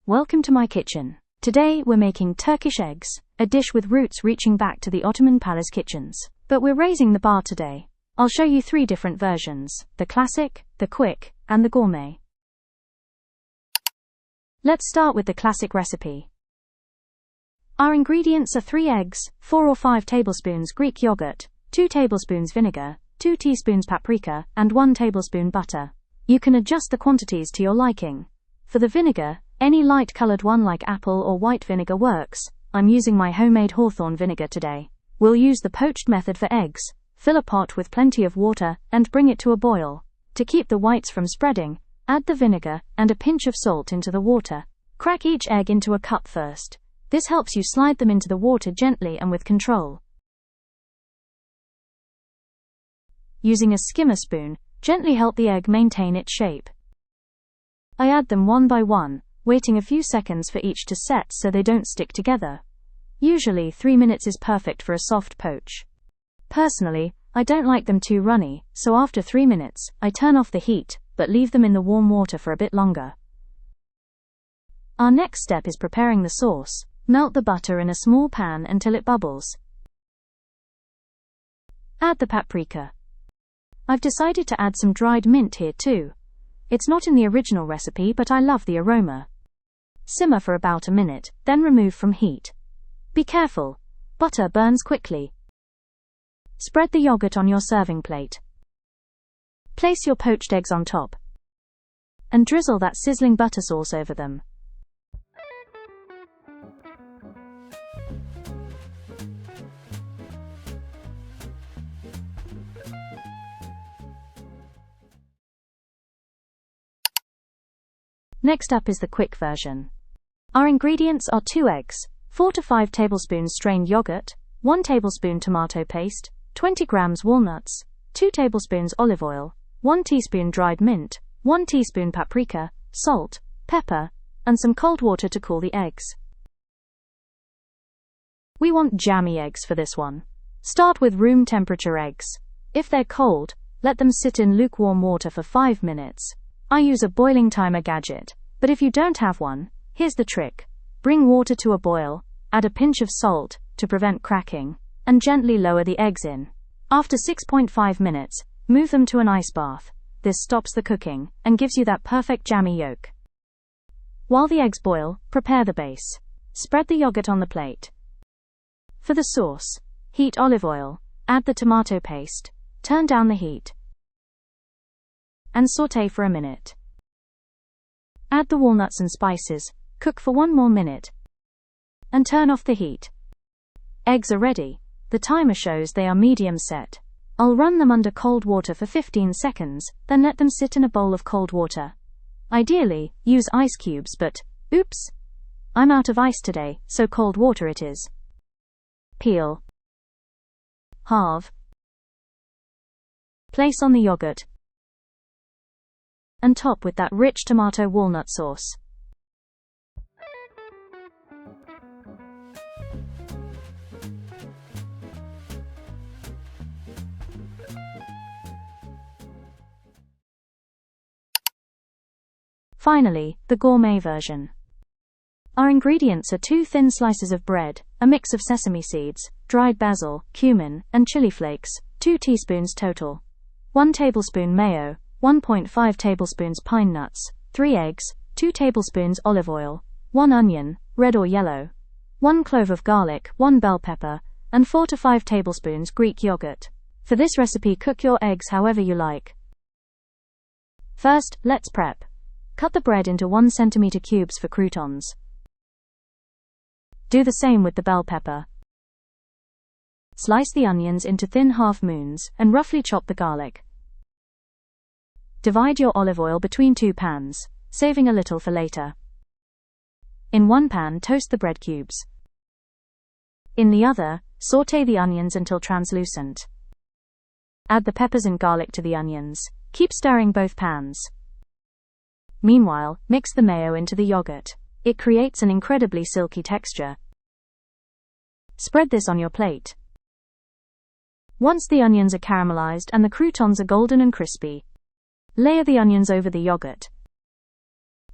Welcome to my kitchen. Today we're making Turkish eggs, a dish with roots reaching back to the Ottoman Palace kitchens. But we're raising the bar today. I'll show you 3 different versions: the classic, the quick, and the gourmet. Let's start with the classic recipe. Our ingredients are 3 eggs, 4 or 5 tablespoons Greek yogurt, 2 tablespoons vinegar, 2 teaspoons paprika, and 1 tablespoon butter. You can adjust the quantities to your liking. For the vinegar, any light-colored one like apple or white vinegar works. I'm using my homemade hawthorn vinegar today. We'll use the poached method for eggs. Fill a pot with plenty of water and bring it to a boil. To keep the whites from spreading, add the vinegar and a pinch of salt into the water. Crack each egg into a cup first. This helps you slide them into the water gently and with control. Using a skimmer spoon, gently help the egg maintain its shape. I add them one by one, waiting a few seconds for each to set so they don't stick together. Usually 3 minutes is perfect for a soft poach. Personally, I don't like them too runny, so after 3 minutes, I turn off the heat, but leave them in the warm water for a bit longer. Our next step is preparing the sauce. Melt the butter in a small pan until it bubbles. Add the paprika. I've decided to add some dried mint here too. It's not in the original recipe, but I love the aroma. Simmer for about a minute, then remove from heat. Be careful, butter burns quickly. Spread the yogurt on your serving plate. Place your poached eggs on top. And drizzle that sizzling butter sauce over them. Next up is the quick version. Our ingredients are 2 eggs, 4 to 5 tablespoons strained yogurt, 1 tablespoon tomato paste, 20 grams walnuts, 2 tablespoons olive oil, 1 teaspoon dried mint, 1 teaspoon paprika, salt, pepper, and some cold water to cool the eggs. We want jammy eggs for this one. Start with room temperature eggs. If they're cold, let them sit in lukewarm water for 5 minutes. I use a boiling timer gadget, but if you don't have one, here's the trick. Bring water to a boil, add a pinch of salt to prevent cracking, and gently lower the eggs in. After 6.5 minutes, move them to an ice bath. This stops the cooking and gives you that perfect jammy yolk. While the eggs boil, prepare the base. Spread the yogurt on the plate. For the sauce, heat olive oil, add the tomato paste, turn down the heat, and sauté for a minute. Add the walnuts and spices, cook for 1 more minute, and turn off the heat. Eggs are ready. The timer shows they are medium set. I'll run them under cold water for 15 seconds, then let them sit in a bowl of cold water. Ideally, use ice cubes, but, oops, I'm out of ice today, so cold water it is. Peel. Halve. Place on the yogurt. And top with that rich tomato walnut sauce. Finally, the gourmet version. Our ingredients are 2 thin slices of bread, a mix of sesame seeds, dried basil, cumin, and chili flakes, 2 teaspoons total, 1 tablespoon mayo, 1.5 tablespoons pine nuts, 3 eggs, 2 tablespoons olive oil, 1 onion, red or yellow, 1 clove of garlic, 1 bell pepper, and 4 to 5 tablespoons Greek yogurt. For this recipe, cook your eggs however you like. First, let's prep. Cut the bread into 1 centimeter cubes for croutons. Do the same with the bell pepper. Slice the onions into thin half moons and roughly chop the garlic. Divide your olive oil between 2 pans, saving a little for later. In one pan, toast the bread cubes. In the other, sauté the onions until translucent. Add the peppers and garlic to the onions. Keep stirring both pans. Meanwhile, mix the mayo into the yogurt. It creates an incredibly silky texture. Spread this on your plate. Once the onions are caramelized and the croutons are golden and crispy, layer the onions over the yogurt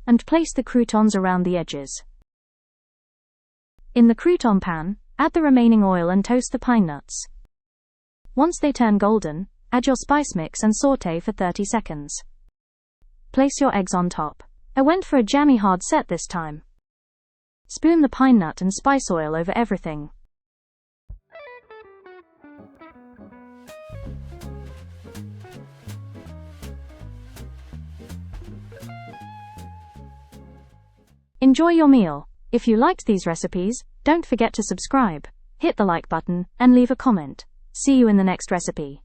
and place the croutons around the edges. In the crouton pan, add the remaining oil and toast the pine nuts. Once they turn golden, add your spice mix and sauté for 30 seconds. Place your eggs on top. I went for a jammy hard set this time. Spoon the pine nut and spice oil over everything. Enjoy your meal. If you liked these recipes, don't forget to subscribe, hit the like button, and leave a comment. See you in the next recipe.